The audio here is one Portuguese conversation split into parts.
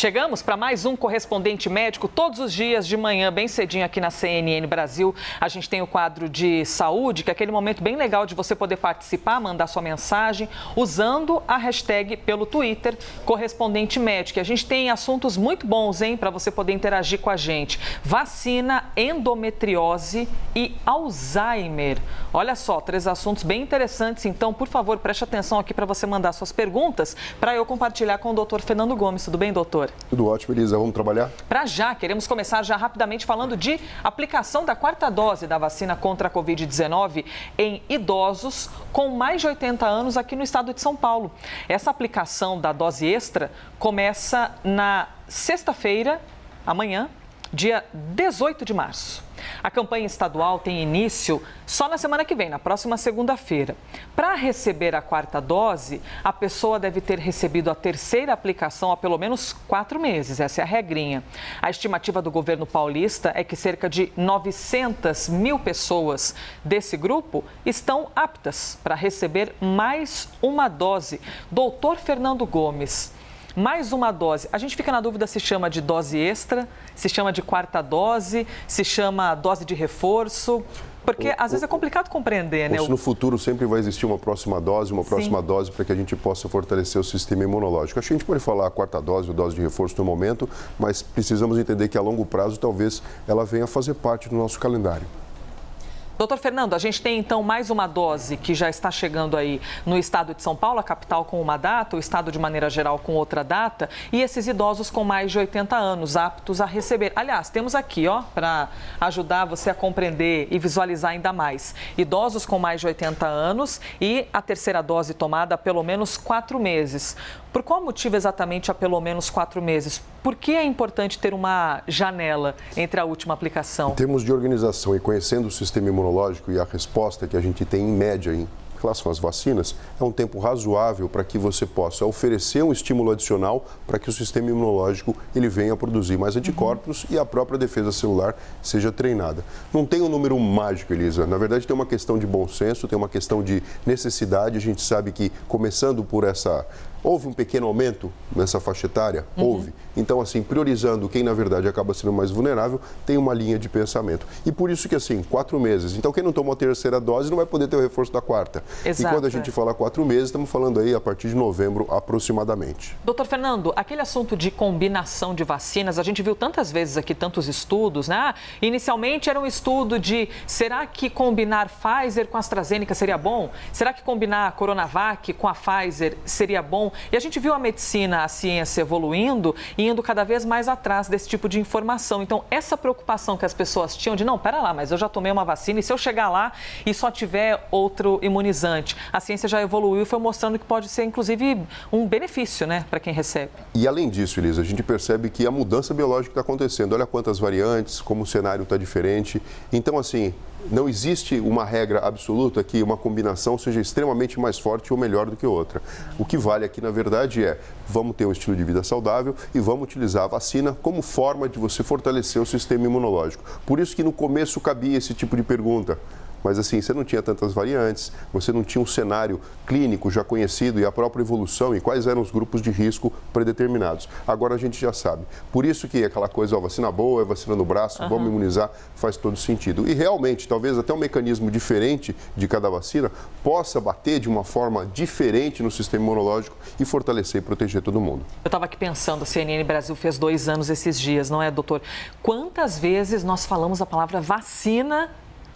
Chegamos para mais um Correspondente Médico, todos os dias de manhã, bem cedinho aqui na CNN Brasil. A gente tem o quadro de saúde, que é aquele momento bem legal de você poder participar, mandar sua mensagem, usando a hashtag pelo Twitter, Correspondente Médico. A gente tem assuntos muito bons, hein, para você poder interagir com a gente. Vacina, endometriose e Alzheimer. Olha só, 3 assuntos bem interessantes. Então, por favor, preste atenção aqui para você mandar suas perguntas, para eu compartilhar com o doutor Fernando Gomes. Tudo bem, doutor? Tudo ótimo, Elisa. Vamos trabalhar? Para já, queremos começar já rapidamente falando de aplicação da 4ª dose da vacina contra a Covid-19 em idosos com mais de 80 anos aqui no estado de São Paulo. Essa aplicação da dose extra começa na sexta-feira, amanhã, dia 18 de março. A campanha estadual tem início só na semana que vem, na próxima segunda-feira. Para receber a 4ª dose, a pessoa deve ter recebido a 3ª aplicação há pelo menos 4 meses. Essa é a regrinha. A estimativa do governo paulista é que cerca de 900 mil pessoas desse grupo estão aptas para receber mais uma dose. Doutor Fernando Gomes, mais uma dose. A gente fica na dúvida se chama de dose extra, se chama de 4ª dose, se chama dose de reforço, porque às vezes é complicado compreender, né? No futuro sempre vai existir uma próxima dose para que a gente possa fortalecer o sistema imunológico. Acho que a gente pode falar a 4ª dose ou dose de reforço no momento, mas precisamos entender que a longo prazo talvez ela venha a fazer parte do nosso calendário. Doutor Fernando, a gente tem então mais uma dose que já está chegando aí no estado de São Paulo, a capital com uma data, o estado de maneira geral com outra data, e esses idosos com mais de 80 anos aptos a receber. Aliás, temos aqui, ó, para ajudar você a compreender e visualizar ainda mais. Idosos com mais de 80 anos e a 3ª dose tomada há pelo menos 4 meses. Por qual motivo exatamente há pelo menos 4 meses? Por que é importante ter uma janela entre a última aplicação? Em termos de organização e conhecendo o sistema imunológico e a resposta que a gente tem em média em relação às vacinas, é um tempo razoável para que você possa oferecer um estímulo adicional para que o sistema imunológico ele venha a produzir mais anticorpos e a própria defesa celular seja treinada. Não tem um número mágico, Elisa. Na verdade, tem uma questão de bom senso, tem uma questão de necessidade. A gente sabe que, começando por essa... Houve um pequeno aumento nessa faixa etária? Houve. Então, assim, priorizando quem, na verdade, acaba sendo mais vulnerável, tem uma linha de pensamento. E por isso que, assim, 4 meses. Então, quem não tomou a 3ª dose não vai poder ter o reforço da 4ª. Exato. E quando a gente fala 4 meses, estamos falando aí a partir de novembro, aproximadamente. Doutor Fernando, aquele assunto de combinação de vacinas, a gente viu tantas vezes aqui, tantos estudos, né? Inicialmente era um estudo de, será que combinar Pfizer com a AstraZeneca seria bom? Será que combinar a Coronavac com a Pfizer seria bom? E a gente viu a medicina, a ciência evoluindo e indo cada vez mais atrás desse tipo de informação. Então, essa preocupação que as pessoas tinham de, não, pera lá, mas eu já tomei uma vacina e se eu chegar lá e só tiver outro imunizante? A ciência já evoluiu e foi mostrando que pode ser, inclusive, um benefício, né, para quem recebe. E além disso, Elisa, a gente percebe que a mudança biológica está acontecendo. Olha quantas variantes, como o cenário está diferente. Então, assim, não existe uma regra absoluta que uma combinação seja extremamente mais forte ou melhor do que outra. O que vale aqui, na verdade, é vamos ter um estilo de vida saudável e vamos utilizar a vacina como forma de você fortalecer o sistema imunológico. Por isso que no começo cabia esse tipo de pergunta. Mas assim, você não tinha tantas variantes, você não tinha um cenário clínico já conhecido e a própria evolução e quais eram os grupos de risco predeterminados. Agora a gente já sabe. Por isso que aquela coisa, ó, vacina boa, é vacina no braço, vamos imunizar, faz todo sentido. E realmente, talvez até um mecanismo diferente de cada vacina possa bater de uma forma diferente no sistema imunológico e fortalecer e proteger todo mundo. Eu estava aqui pensando, a CNN Brasil fez 2 anos esses dias, não é, doutor? Quantas vezes nós falamos a palavra vacina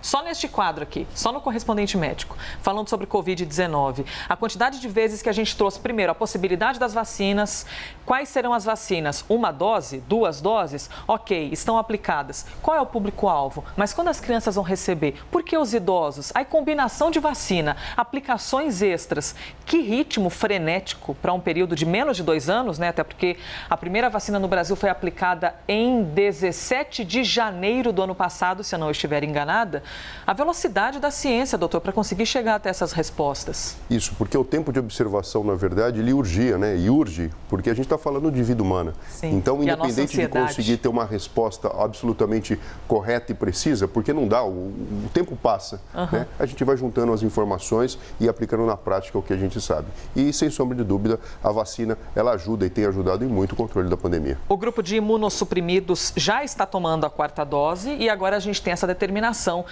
só neste quadro aqui, só no Correspondente Médico, falando sobre Covid-19. A quantidade de vezes que a gente trouxe, primeiro, a possibilidade das vacinas. Quais serão as vacinas? 1 dose? 2 doses? Ok, estão aplicadas. Qual é o público-alvo? Mas quando as crianças vão receber? Por que os idosos? Aí, combinação de vacina, aplicações extras. Que ritmo frenético para um período de menos de 2 anos, né? Até porque a primeira vacina no Brasil foi aplicada em 17 de janeiro do ano passado, se eu não estiver enganada. a velocidade da ciência, doutor, para conseguir chegar até essas respostas. Isso, porque o tempo de observação, na verdade, ele urgia, né? E urge, porque a gente está falando de vida humana. Sim. Então, independente de conseguir ter uma resposta absolutamente correta e precisa, porque não dá, o tempo passa, né? A gente vai juntando as informações e aplicando na prática o que a gente sabe. E, sem sombra de dúvida, a vacina, ela ajuda e tem ajudado em muito o controle da pandemia. O grupo de imunossuprimidos já está tomando a 4ª dose e agora a gente tem essa determinação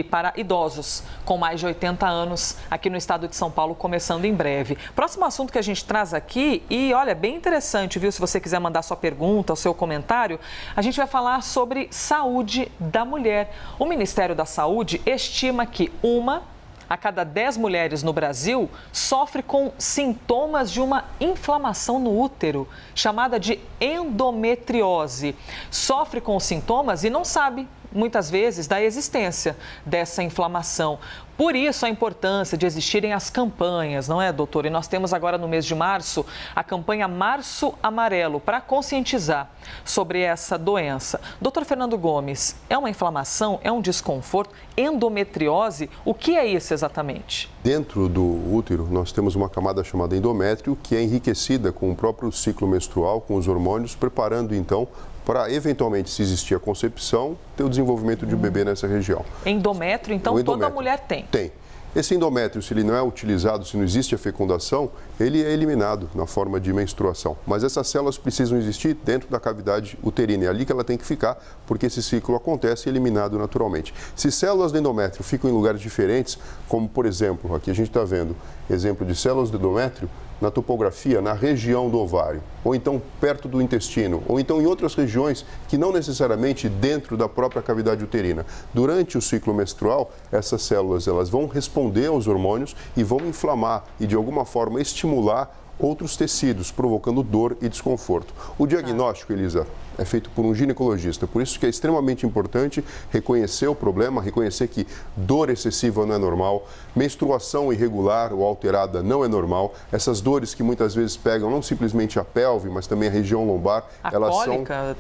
para idosos com mais de 80 anos aqui no estado de São Paulo, começando em breve. Próximo assunto que a gente traz aqui, e olha, bem interessante, viu? Se você quiser mandar sua pergunta, o seu comentário, a gente vai falar sobre saúde da mulher. O Ministério da Saúde estima que 1 a cada 10 mulheres no Brasil sofre com sintomas de uma inflamação no útero, chamada de endometriose. Sofre com os sintomas e não sabe, muitas vezes, da existência dessa inflamação. Por isso, a importância de existirem as campanhas, não é, doutor? E nós temos agora no mês de março a campanha Março Amarelo para conscientizar sobre essa doença. Doutor Fernando Gomes, é uma inflamação, é um desconforto? Endometriose, o que é isso exatamente? Dentro do útero, nós temos uma camada chamada endométrio, que é enriquecida com o próprio ciclo menstrual, com os hormônios, preparando então para, eventualmente, se existir a concepção, ter o desenvolvimento de um bebê nessa região. Endométrio, então, toda mulher tem? Tem. Esse endométrio, se ele não é utilizado, se não existe a fecundação, ele é eliminado na forma de menstruação. Mas essas células precisam existir dentro da cavidade uterina. É ali que ela tem que ficar, porque esse ciclo acontece eliminado naturalmente. Se células do endométrio ficam em lugares diferentes, como, por exemplo, aqui a gente está vendo exemplo de células do endométrio, na topografia, na região do ovário, ou então perto do intestino, ou então em outras regiões que não necessariamente dentro da própria cavidade uterina. Durante o ciclo menstrual, essas células elas vão responder aos hormônios e vão inflamar e de alguma forma estimular outros tecidos, provocando dor e desconforto. O diagnóstico, Elisa, é feito por um ginecologista. Por isso que é extremamente importante reconhecer o problema, reconhecer que dor excessiva não é normal, menstruação irregular ou alterada não é normal. Essas dores que muitas vezes pegam não simplesmente a pelve, mas também a região lombar, elas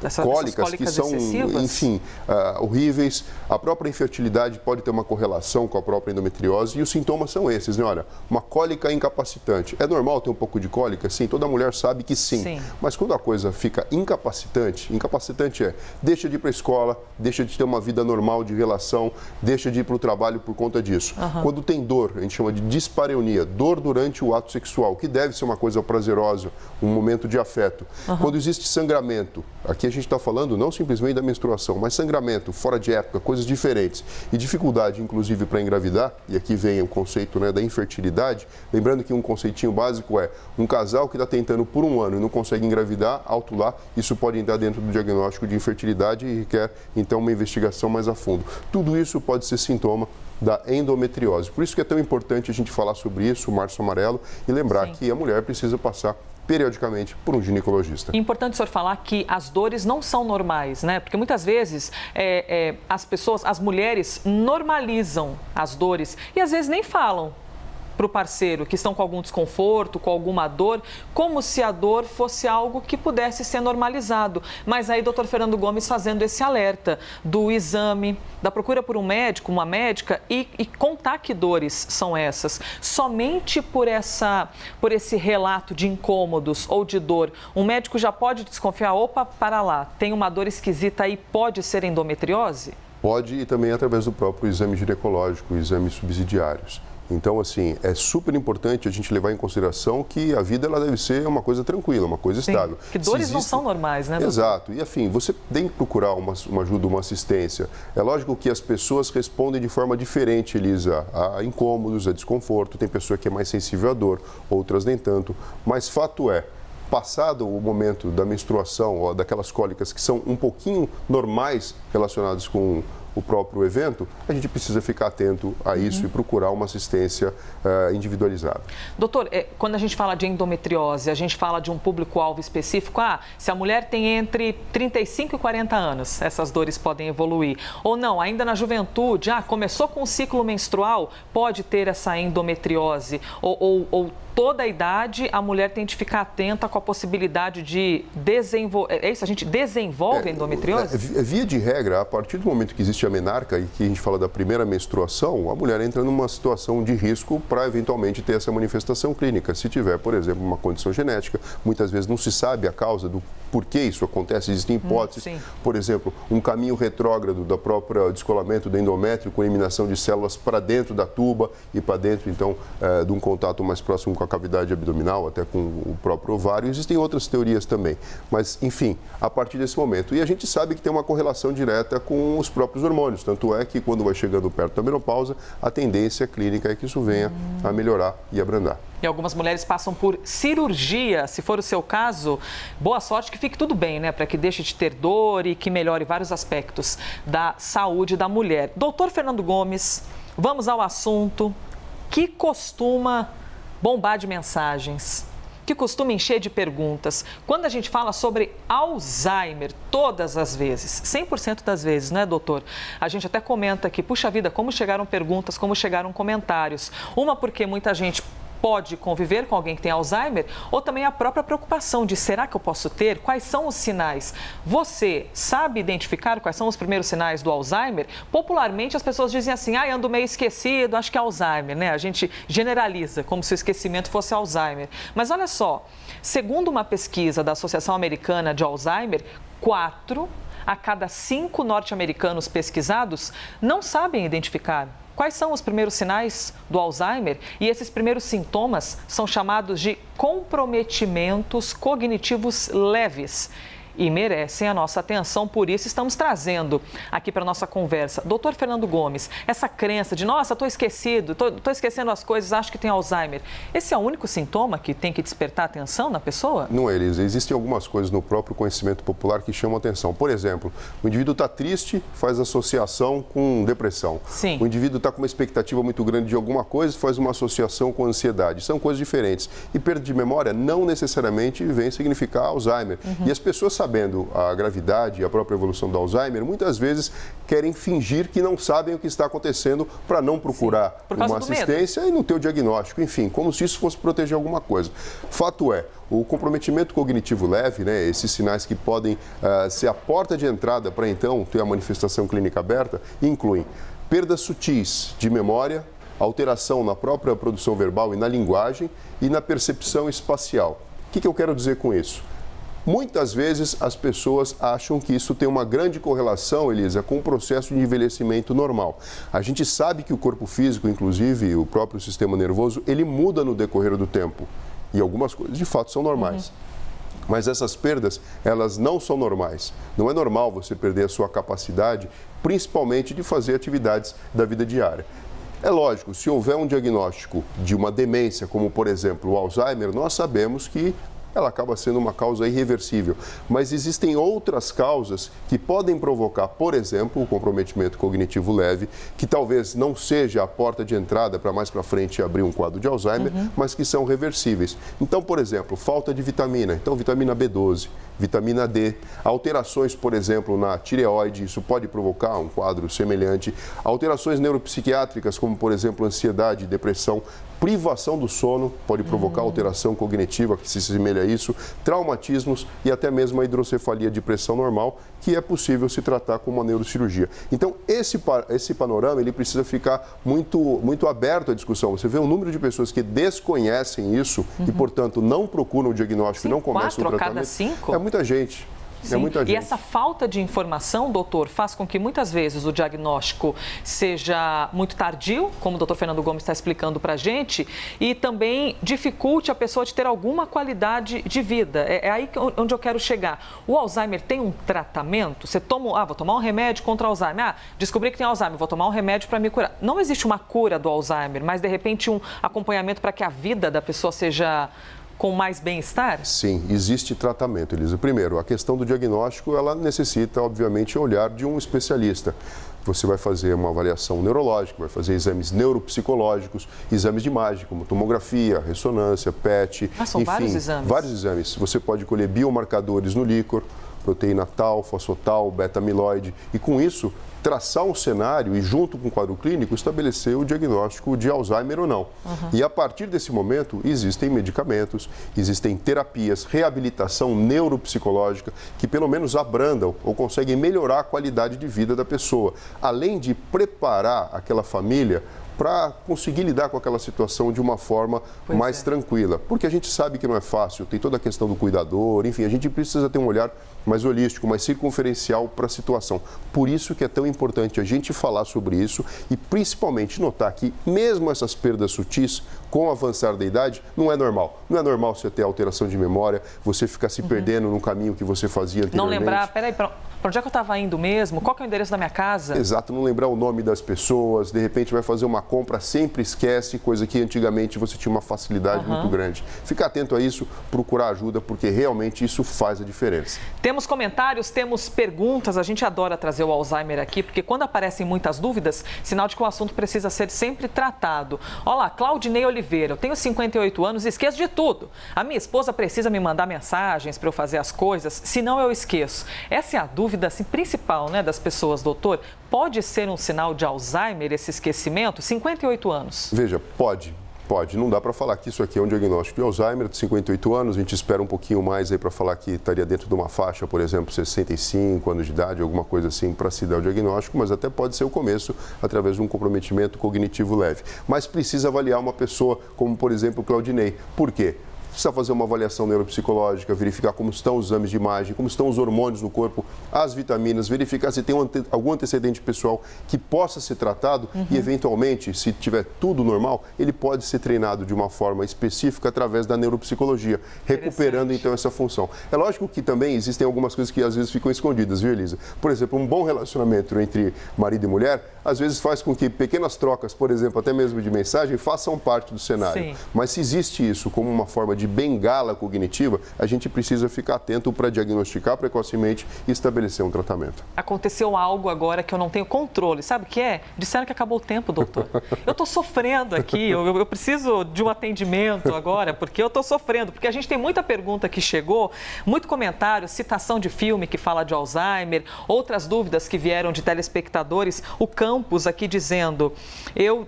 são cólicas que são, excessivas? enfim, horríveis. A própria infertilidade pode ter uma correlação com a própria endometriose e os sintomas são esses, né? Olha, uma cólica incapacitante. É normal ter um pouco de cólica? Sim, toda mulher sabe que sim. Mas quando a coisa fica incapacitante é, deixa de ir para a escola, deixa de ter uma vida normal de relação, deixa de ir para o trabalho por conta disso. Quando tem dor, a gente chama de dispareunia, dor durante o ato sexual, que deve ser uma coisa prazerosa, um momento de afeto. Quando existe sangramento, aqui a gente está falando não simplesmente da menstruação, mas sangramento, fora de época, coisas diferentes, e dificuldade, inclusive, para engravidar, e aqui vem o conceito, né, da infertilidade, lembrando que um conceitinho básico é um casal que está tentando por um ano e não consegue engravidar, alto lá, isso pode entrar dentro do diagnóstico de infertilidade e requer, então, uma investigação mais a fundo. Tudo isso pode ser sintoma da endometriose. Por isso que é tão importante a gente falar sobre isso, o Março Amarelo, e lembrar que a mulher precisa passar periodicamente por um ginecologista. É importante o senhor falar que as dores não são normais, né? Porque muitas vezes as mulheres normalizam as dores e às vezes nem falam para o parceiro que estão com algum desconforto, com alguma dor, como se a dor fosse algo que pudesse ser normalizado. Mas aí, doutor Fernando Gomes fazendo esse alerta do exame, da procura por um médico, uma médica e contar que dores são essas. Somente por esse relato de incômodos ou de dor, um médico já pode desconfiar, opa, para lá, tem uma dor esquisita aí, pode ser endometriose? Pode, e também através do próprio exame ginecológico, exames subsidiários. Então, assim, é super importante a gente levar em consideração que a vida ela deve ser uma coisa tranquila, uma coisa estável. Que dores não são normais, né? Exato. E, afim, você tem que procurar uma ajuda, uma assistência. É lógico que as pessoas respondem de forma diferente, Elisa, a incômodos, a desconforto. Tem pessoa que é mais sensível à dor, outras nem tanto. Mas fato é, passado o momento da menstruação ou daquelas cólicas que são um pouquinho normais relacionadas com o próprio evento, a gente precisa ficar atento a isso e procurar uma assistência individualizada. Doutor, quando a gente fala de endometriose, a gente fala de um público-alvo específico? Se a mulher tem entre 35 e 40 anos, essas dores podem evoluir. Ou não, ainda na juventude, começou com o ciclo menstrual, pode ter essa endometriose. Ou toda a idade, a mulher tem de ficar atenta com a possibilidade de desenvolver... É isso? A gente desenvolve endometriose? Via de regra, a partir do momento que existe a menarca e que a gente fala da primeira menstruação, a mulher entra numa situação de risco para eventualmente ter essa manifestação clínica. Se tiver, por exemplo, uma condição genética, muitas vezes não se sabe a causa do porquê isso acontece. Existem hipóteses, por exemplo, um caminho retrógrado da própria descolamento do endométrio com eliminação de células para dentro da tuba e para dentro, então, de um contato mais próximo com a cavidade abdominal, até com o próprio ovário. Existem outras teorias também, mas, enfim, a partir desse momento. E a gente sabe que tem uma correlação direta com os próprios hormônios, tanto é que quando vai chegando perto da menopausa, a tendência clínica é que isso venha a melhorar e abrandar. E algumas mulheres passam por cirurgia. Se for o seu caso, boa sorte, que fique tudo bem, né? Para que deixe de ter dor e que melhore vários aspectos da saúde da mulher. Doutor Fernando Gomes, vamos ao assunto que costuma bombar de mensagens, que costuma encher de perguntas. Quando a gente fala sobre Alzheimer, todas as vezes, 100% das vezes, né, doutor? A gente até comenta aqui, puxa vida, como chegaram perguntas, como chegaram comentários. Uma porque muita gente pode conviver com alguém que tem Alzheimer, ou também a própria preocupação de será que eu posso ter? Quais são os sinais? Você sabe identificar quais são os primeiros sinais do Alzheimer? Popularmente as pessoas dizem assim, ando meio esquecido, acho que é Alzheimer, né? A gente generaliza como se o esquecimento fosse Alzheimer. Mas olha só, segundo uma pesquisa da Associação Americana de Alzheimer, 4 a cada 5 norte-americanos pesquisados não sabem identificar quais são os primeiros sinais do Alzheimer? E esses primeiros sintomas são chamados de comprometimentos cognitivos leves e merecem a nossa atenção, por isso estamos trazendo aqui para a nossa conversa. Doutor Fernando Gomes, essa crença de, nossa, estou esquecido, estou esquecendo as coisas, acho que tem Alzheimer, esse é o único sintoma que tem que despertar atenção na pessoa? Não é, Elisa. Existem algumas coisas no próprio conhecimento popular que chamam atenção. Por exemplo, o indivíduo está triste, faz associação com depressão. Sim. O indivíduo está com uma expectativa muito grande de alguma coisa, faz uma associação com ansiedade. São coisas diferentes. E perda de memória não necessariamente vem significar Alzheimer. E as pessoas sabendo a gravidade e a própria evolução do Alzheimer, muitas vezes querem fingir que não sabem o que está acontecendo para não procurar uma assistência e não ter o diagnóstico. Enfim, como se isso fosse proteger alguma coisa. Fato é, o comprometimento cognitivo leve, né, esses sinais que podem ser a porta de entrada para então ter a manifestação clínica aberta, incluem perdas sutis de memória, alteração na própria produção verbal e na linguagem e na percepção espacial. O que eu quero dizer com isso? Muitas vezes as pessoas acham que isso tem uma grande correlação, Elisa, com o processo de envelhecimento normal. A gente sabe que o corpo físico, inclusive o próprio sistema nervoso, ele muda no decorrer do tempo. E algumas coisas, de fato, são normais. Mas essas perdas, elas não são normais. Não é normal você perder a sua capacidade, principalmente de fazer atividades da vida diária. É lógico, se houver um diagnóstico de uma demência, como por exemplo o Alzheimer, nós sabemos que ela acaba sendo uma causa irreversível. Mas existem outras causas que podem provocar, por exemplo, o comprometimento cognitivo leve, que talvez não seja a porta de entrada para mais para frente abrir um quadro de Alzheimer, mas que são reversíveis. Então, por exemplo, falta de vitamina, então vitamina B12, vitamina D, alterações, por exemplo, na tireoide, isso pode provocar um quadro semelhante, alterações neuropsiquiátricas, como, por exemplo, ansiedade, depressão, privação do sono, pode provocar alteração cognitiva que se assemelha a isso, traumatismos e até mesmo a hidrocefalia de pressão normal, que é possível se tratar com uma neurocirurgia. Então, esse panorama, ele precisa ficar muito aberto à discussão. Você vê um número de pessoas que desconhecem isso e, portanto, não procuram o diagnóstico e não começam o tratamento. 4 a cada 5? É muita gente. Sim. É muita gente. E essa falta de informação, doutor, faz com que muitas vezes o diagnóstico seja muito tardio, como o doutor Fernando Gomes está explicando para a gente, e também dificulte a pessoa de ter alguma qualidade de vida. É aí onde eu quero chegar. O Alzheimer tem um tratamento? Você toma, vou tomar um remédio contra o Alzheimer. Descobri que tem Alzheimer, vou tomar um remédio para me curar. Não existe uma cura do Alzheimer, mas de repente um acompanhamento para que a vida da pessoa seja com mais bem-estar? Sim, existe tratamento, Elisa. Primeiro, a questão do diagnóstico, ela necessita, obviamente, o olhar de um especialista. Você vai fazer uma avaliação neurológica, vai fazer exames neuropsicológicos, exames de imagem, como tomografia, ressonância, PET, são enfim, vários exames. Vários exames. Você pode colher biomarcadores no líquor, proteína tal, fosfotal, beta-amiloide, e com isso traçar um cenário e, junto com o quadro clínico, estabelecer o diagnóstico de Alzheimer ou não. E a partir desse momento, existem medicamentos, existem terapias, reabilitação neuropsicológica, que pelo menos abrandam ou conseguem melhorar a qualidade de vida da pessoa, além de preparar aquela família para conseguir lidar com aquela situação de uma forma mais tranquila. Porque a gente sabe que não é fácil, tem toda a questão do cuidador, enfim, a gente precisa ter um olhar mais holístico, mais circunferencial para a situação. Por isso que é tão importante a gente falar sobre isso e principalmente notar que mesmo essas perdas sutis, com o avançar da idade, não é normal. Não é normal você ter alteração de memória, você ficar se perdendo no caminho que você fazia anteriormente. Não lembrar, peraí, para onde é que eu estava indo mesmo? Qual que é o endereço da minha casa? Exato, não lembrar o nome das pessoas, de repente vai fazer uma compra, sempre esquece, coisa que antigamente você tinha uma facilidade muito grande. Ficar atento a isso, procurar ajuda, porque realmente isso faz a diferença. Temos comentários, temos perguntas, a gente adora trazer o Alzheimer aqui, porque quando aparecem muitas dúvidas, sinal de que o assunto precisa ser sempre tratado. Olá, Claudinei Oliveira, eu tenho 58 anos e esqueço de tudo. A minha esposa precisa me mandar mensagens para eu fazer as coisas, senão eu esqueço. Essa é a dúvida assim, principal, né, das pessoas, doutor. Pode ser um sinal de Alzheimer esse esquecimento? 58 anos. Veja, pode. Não dá para falar que isso aqui é um diagnóstico de Alzheimer de 58 anos. A gente espera um pouquinho mais aí para falar que estaria dentro de uma faixa, por exemplo, 65 anos de idade, alguma coisa assim, para se dar o diagnóstico, mas até pode ser o começo através de um comprometimento cognitivo leve. Mas precisa avaliar uma pessoa como, por exemplo, o Claudinei. Por quê? Precisa fazer uma avaliação neuropsicológica, verificar como estão os exames de imagem, como estão os hormônios no corpo, as vitaminas, verificar se tem algum antecedente pessoal que possa ser tratado e, eventualmente, se tiver tudo normal, ele pode ser treinado de uma forma específica através da neuropsicologia, recuperando, então, essa função. É lógico que também existem algumas coisas que, às vezes, ficam escondidas, viu, Elisa? Por exemplo, um bom relacionamento entre marido e mulher, às vezes, faz com que pequenas trocas, por exemplo, até mesmo de mensagem, façam parte do cenário. Sim. Mas se existe isso como uma forma de bengala cognitiva, a gente precisa ficar atento para diagnosticar precocemente e estabelecer um tratamento. Aconteceu algo agora que eu não tenho controle. Sabe o que é? Disseram que acabou o tempo, doutor. Eu estou sofrendo aqui, eu preciso de um atendimento agora, porque eu estou sofrendo. Porque a gente tem muita pergunta que chegou, muito comentário, citação de filme que fala de Alzheimer, outras dúvidas que vieram de telespectadores. O Campos aqui dizendo, eu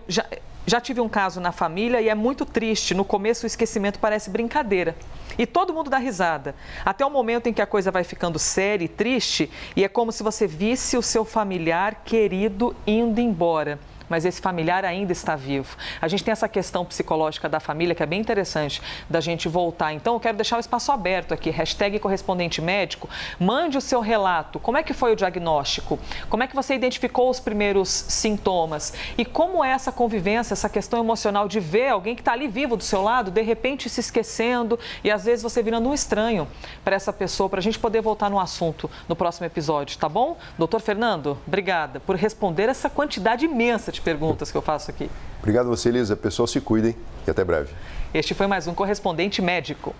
já tive um caso na família e é muito triste. No começo o esquecimento parece brincadeira. E todo mundo dá risada. Até o momento em que a coisa vai ficando séria e triste e é como se você visse o seu familiar querido indo embora. Mas esse familiar ainda está vivo. A gente tem essa questão psicológica da família que é bem interessante da gente voltar. Então, eu quero deixar o espaço aberto aqui, #correspondente médico. Mande o seu relato. Como é que foi o diagnóstico? Como é que você identificou os primeiros sintomas? E como é essa convivência, essa questão emocional de ver alguém que está ali vivo do seu lado, de repente se esquecendo e às vezes você virando um estranho para essa pessoa, para a gente poder voltar no assunto no próximo episódio, tá bom? Doutor Fernando, obrigada por responder essa quantidade imensa de perguntas que eu faço aqui. Obrigado a você, Elisa. Pessoal, se cuidem e até breve. Este foi mais um Correspondente Médico.